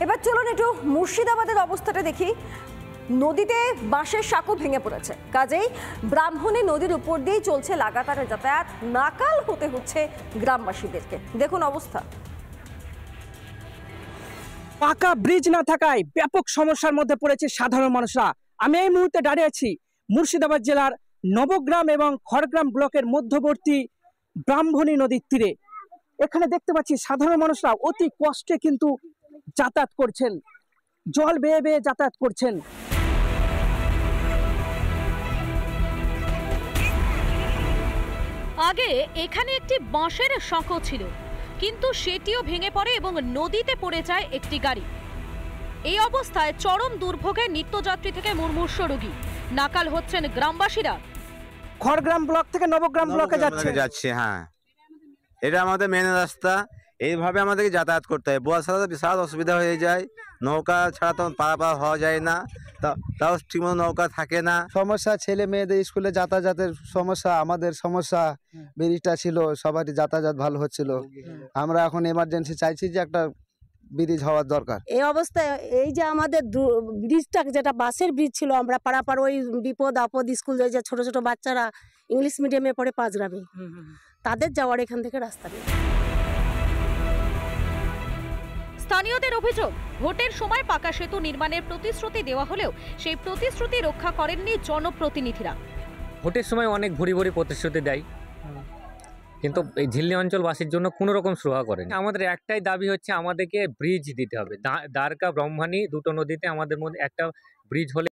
এবার চলুন একটু মুর্শিদাবাদের অবস্থাটা দেখি। নদীতে বাঁশের সাঁকো ভেঙে পড়েছে, কাজেই ব্রাহ্মণী নদীর উপর দিয়েই চলছে লাগাতার যাতায়াত। নাকাল হতে হচ্ছে গ্রামবাসীদেরকে, দেখুন অবস্থা। পাকা ব্রিজ না থাকায় ব্যাপক সমস্যার মধ্যে পড়েছে সাধারণ মানুষরা। আমি এই মুহূর্তে দাঁড়িয়ে আছি মুর্শিদাবাদ জেলার নবগ্রাম এবং খড়গ্রাম ব্লকের মধ্যবর্তী ব্রাহ্মণী নদীর তীরে। এখানে দেখতে পাচ্ছি সাধারণ মানুষরা অতি কষ্টে কিন্তু যাতায়াত করছেন, জল বেয়ে বেয়ে যাতায়াত করছেন। আগে এখানে একটি বাঁশের সাঁকো ছিল, কিন্তু সেটিও ভেঙে পড়ে এবং নদীতে পড়ে যায় একটি গাড়ি। এই অবস্থায় চরম দুর্ভোগে নিত্যযাত্রী থেকে মুমূর্ষু রোগী। নাকাল হচ্ছেন গ্রামবাসীরা। খড়গ্রাম ব্লক থেকে নবগ্রাম ব্লকে যাচ্ছে। হ্যাঁ, এটা আমাদের মেন রাস্তা, এইভাবে আমাদেরকে যাতায়াত করতে হয়। বর্ষাতে বিশাল অসুবিধা হয়ে যায়, নৌকা ছাড়া তো পারাপার হওয়া যায় না, তাও ঠিকমতো নৌকা থাকে না। সমস্যা, ছেলে মেয়েদের স্কুলে যাতায়াতের সমস্যা, আমাদের সমস্যা। ব্রিজটা ছিল, সবারই যাতায়াত ভালো হচ্ছিল। আমরা এখন এমার্জেন্সি চাইছি যে একটা ব্রিজ হওয়ার দরকার। এই অবস্থায় এই যে আমাদের ব্রিজটা, যেটা বাসের ব্রিজ ছিল, আমরা পারাপার ওই বিপদ আপদ, স্কুল যে ছোট ছোট বাচ্চারা ইংলিশ মিডিয়ামে পড়ে 5 গ্রামে, তাদের যাওয়ার এখান থেকে রাস্তা নেই। স্থানীয়দের অভিযোগ, ভোটের সময় পাকা সেতু নির্মাণের প্রতিশ্রুতি দেওয়া হলেও সেই প্রতিশ্রুতি রক্ষা করেননি জনপ্রতিনিধিরা। ভোটের সময় অনেক ভরি ভরি প্রতিশ্রুতি দেয়, কিন্তু এই ঝিল্লি অঞ্চলবাসীর জন্য কোনো রকম সুরাহা করেনি। আমাদের একটাই দাবি হচ্ছে, আমাদেরকে ব্রিজ দিতে হবে। দ্বারকা ব্রহ্মণী দুটো নদীতে আমাদের মধ্যে একটা ব্রিজ হলে